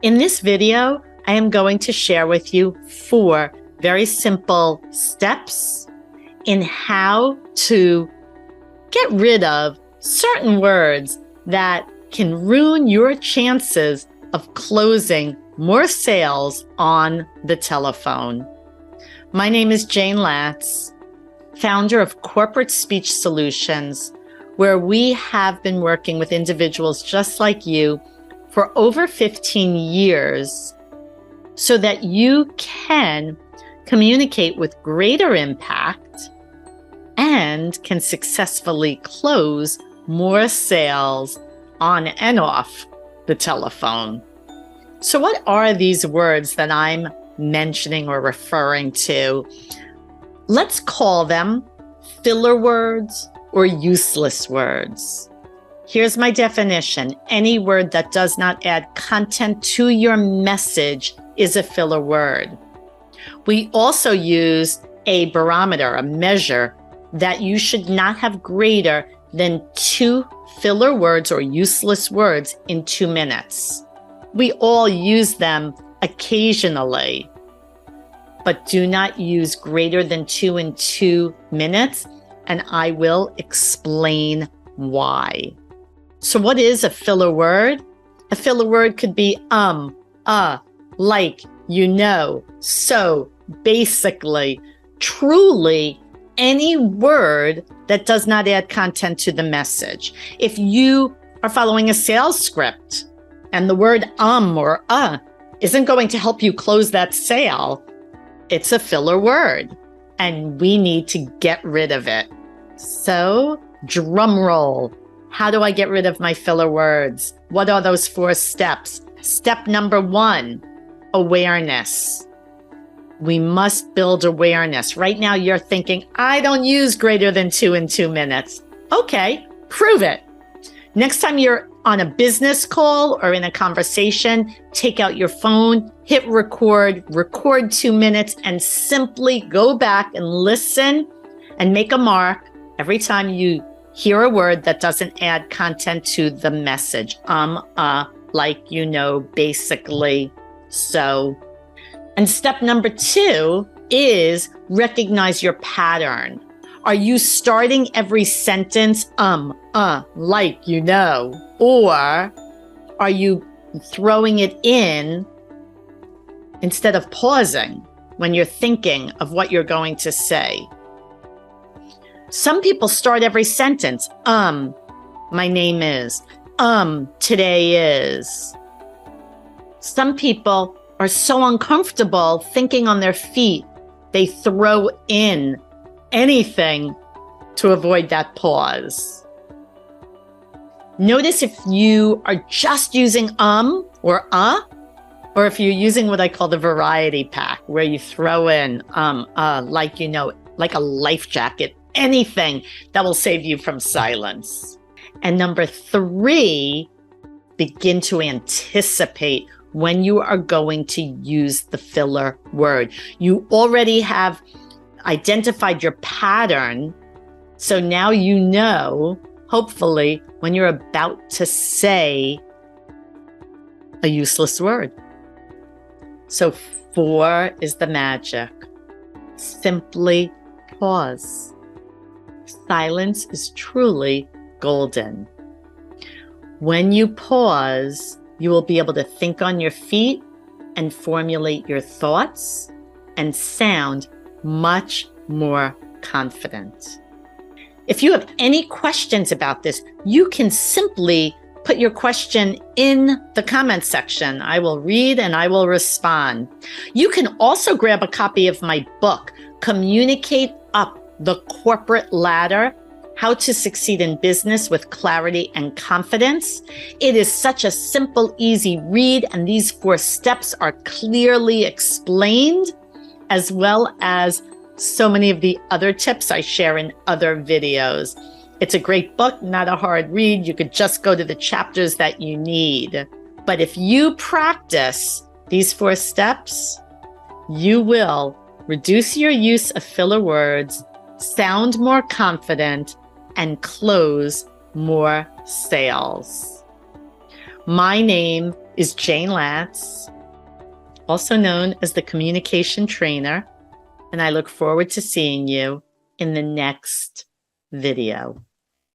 In this video, I am going to share with you 4 very simple steps in how to get rid of certain words that can ruin your chances of closing more sales on the telephone. My name is Jayne Latz, founder of Corporate Speech Solutions, where we have been working with individuals just like you for over 15 years so that you can communicate with greater impact and can successfully close more sales on and off the telephone. So what are these words that I'm mentioning or referring to? Let's call them filler words or useless words. Here's my definition. Any word that does not add content to your message is a filler word. We also use a barometer, a measure, that you should not have greater than 2 filler words or useless words in 2 minutes. We all use them occasionally, but do not use greater than 2 in 2 minutes, and I will explain why. So what is a filler word? A filler word could be like, you know, so, basically, truly any word that does not add content to the message. If you are following a sales script and the word or isn't going to help you close that sale, it's a filler word and we need to get rid of it. So, drum roll. How do I get rid of my filler words? What are those 4 steps? Step number 1, awareness. We must build awareness. Right now you're thinking, I don't use greater than 2 in 2 minutes. Okay, prove it. Next time you're on a business call or in a conversation, take out your phone, hit record 2 minutes, and simply go back and listen and make a mark every time you hear a word that doesn't add content to the message. Like, you know, basically, so. And step number 2 is recognize your pattern. Are you starting every sentence, like, you know, or are you throwing it in instead of pausing when you're thinking of what you're going to say? Some people start every sentence, my name is, today is. Some people are so uncomfortable thinking on their feet, they throw in anything to avoid that pause. Notice if you are just using or if you're using what I call the variety pack, where you throw in like, you know, like a life jacket, anything that will save you from silence. And number 3, begin to anticipate when you are going to use the filler word. You already have identified your pattern, so now you know, hopefully, when you're about to say a useless word. So 4 is the magic. Simply pause. Silence is truly golden. When you pause, you will be able to think on your feet and formulate your thoughts and sound much more confident. If you have any questions about this, you can simply put your question in the comment section. I will read and I will respond. You can also grab a copy of my book, Communicate Up the Corporate Ladder: How to Succeed in Business with Clarity and Confidence. It is such a simple, easy read, and these 4 steps are clearly explained, as well as so many of the other tips I share in other videos. It's a great book, not a hard read. You could just go to the chapters that you need. But if you practice these 4 steps, you will reduce your use of filler words, sound more confident, and close more sales. My name is Jayne Latz, also known as the Communication Trainer, and I look forward to seeing you in the next video.